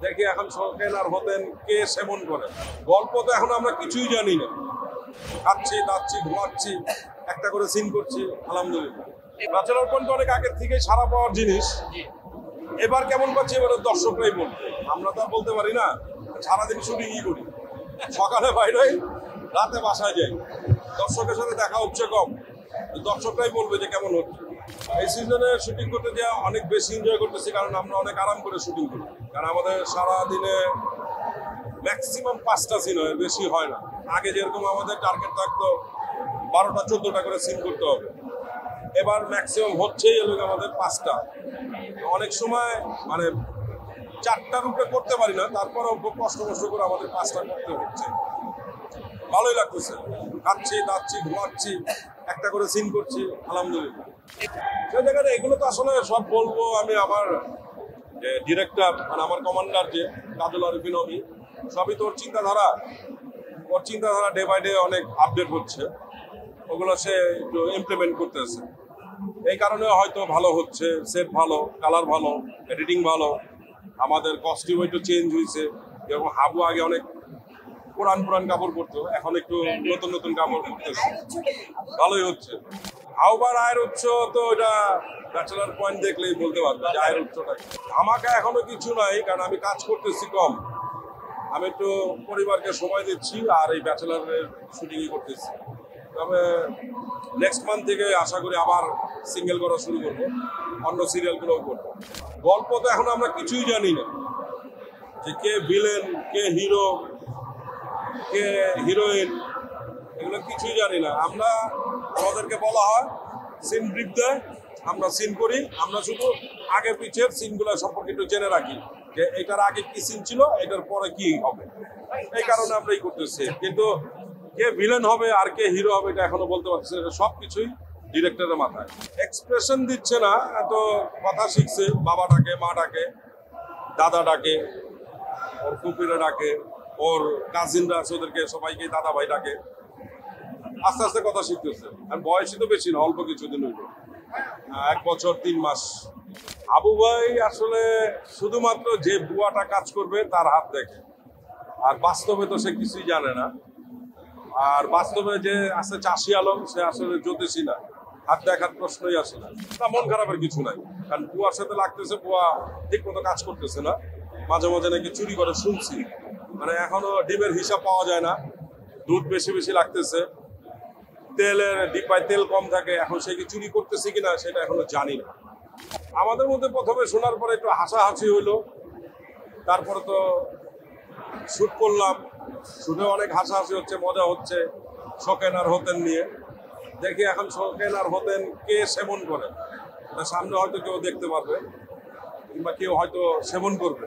দেখি এখন শখেন আর হতেন কে সেবন করে। গল্প তো এখন আমরা কিছুই জানি না। খাচ্ছি দাচ্ছি ঘুমাচ্ছি, একটা করে সিন করছি, আলহামদুলিল্লাহ। ব্যাচেলর পয়েন্ট অনেক আগের থেকে সারা পাওয়ার জিনিস। এবার কেমন পাচ্ছি এবারে দর্শকরাই বলবে, আমরা তো আর বলতে পারি না। সারাদিন শুটিংই করি, সকালে বাইরে হই, রাতে বাসায় যাই। দর্শকের সাথে দেখা হচ্ছে কম, দর্শকরাই বলবে যে কেমন হচ্ছে। এই সিজনে শুটিং করতে গিয়ে অনেক বেশি এনজয় করতেছি, কারণ আমরা অনেক আরাম করে শুটিং করি। কারণ আমাদের সারাদিনে ম্যাক্সিমাম 5টা সিন হয়, বেশি হয় না। আগে যেরকম আমাদের টার্গেট থাকতো 12টা 14টা করে সিন করতে হবে, এবার ম্যাক্সিমাম হচ্ছেই এলো আমাদের 5টা। অনেক সময় মানে 4টার উপরে করতে পারি না, তারপরেও কষ্ট করে আমাদের 5টা করতে হচ্ছে। ভালোই লাগতেছে, খাচ্ছি দাচ্ছি ঘুমাচ্ছি, একটা করে সিন করছি, আলহামদুলিল্লাহ। সেই জায়গায় এগুলো তো আসলে সব বলবো আমি আমার যে ডিরেক্টর মানে আমার কমান্ডার যে কাজল আরিফিন অমি, সবই তো ওর চিন্তাধারা ডে বাই ডে অনেক আপডেট হচ্ছে, ওগুলো সে একটু ইমপ্লিমেন্ট করতেছে। এই কারণে হয়তো ভালো হচ্ছে, সেট ভালো, কালার ভালো, এডিটিং ভালো, আমাদের কস্টিউম একটু চেঞ্জ হয়েছে। যেরকম হাবু আগে অনেক পুরান কাপড় পরতো, এখন একটু নতুন কাপড় পরতেছে, ভালোই হচ্ছে। হাওবার আয়ের উৎস তো এটা ব্যাচেলার পয়েন্ট দেখলেই বলতে পারবে যে আয়ের উৎসটা। আমাকে এখনো কিছু নাই, কারণ আমি কাজ করতেছি কম, আমি একটু পরিবারকে সময় দিচ্ছি আর এই ব্যাচেলারের শুটিংই করতেছি। তবে নেক্সট মান্থ থেকে আশা করি আবার সিঙ্গেল করা শুরু করবো, অন্য সিরিয়ালগুলোও করবো। গল্প তো এখন আমরা কিছুই জানি না, যে কে ভিলেন, কে হিরো, কে হিরোইন, এগুলো কিছুই জানি না। আমরা আমাদেরকে বলা হয় সিন ব্রিফ দেয়, আমরা সিন করি, আমরা শুধু আগে পিছের সিনগুলো সম্পর্কে একটু জেনে রাখি যে এটার আগে কি সিন ছিল, এটার পরে কি হবে। এই কারণে আমরা এই করতেছি, কিন্তু কে ভিলেন হবে আর কে হিরো হবে এটা এখনো বলতে পারছি না। সব কিছুই ডিরেক্টরের মাথায়। এক্সপ্রেশন দিচ্ছে না, এত কথা শিখছে, বাবা ডাকে, মা ডাকে, দাদা ডাকে, ওর ফুপিরা ডাকে, ওর কাজিনরা আছে ওদেরকে সবাইকে দাদা ভাই ডাকে। আস্তে আস্তে কথা শিখতেছে, আর বয়সই তো বেশি না, অল্প কিছুদিন হইল, 1 বছর 3 মাস। আবু ভাই আসলে শুধুমাত্র যে বুয়াটা কাজ করবে তার হাত দেখে, আর বাস্তবে তো সে কিছুই জানে না। আর বাস্তবে যে আছে চাষি আলম, সে আসলে জ্যোতিষী না, হাত দেখার প্রশ্নই আসে না। তা মন খারাপের কিছু নাই, কারণ বুয়ার সাথে লাগতেছে, বুয়া ঠিক মতো কাজ করতেছে না, মাঝে মাঝে নাকি চুরি করে শুনছি। মানে এখনো ডিমের হিসাব পাওয়া যায় না, দুধ বেশি লাগতেছে, তেলের ডিব্বায় তেল কম থাকে, এখন সে কি চুরি করতেছে কিনা সেটা এখনো জানি না। আমাদের মধ্যে প্রথমে শোনার পরে একটু হাসাহাসি হইলো, তারপরে তো শুট করলাম, শুটে অনেক হাসাহাসি হচ্ছে, মজা হচ্ছে শখেন আর হতেন নিয়ে। দেখি এখন শখেন আর হতেন কে সেবন করে, সামনে হয়তো কেউ দেখতে পারবে, কিংবা কেউ হয়তো সেবন করবে।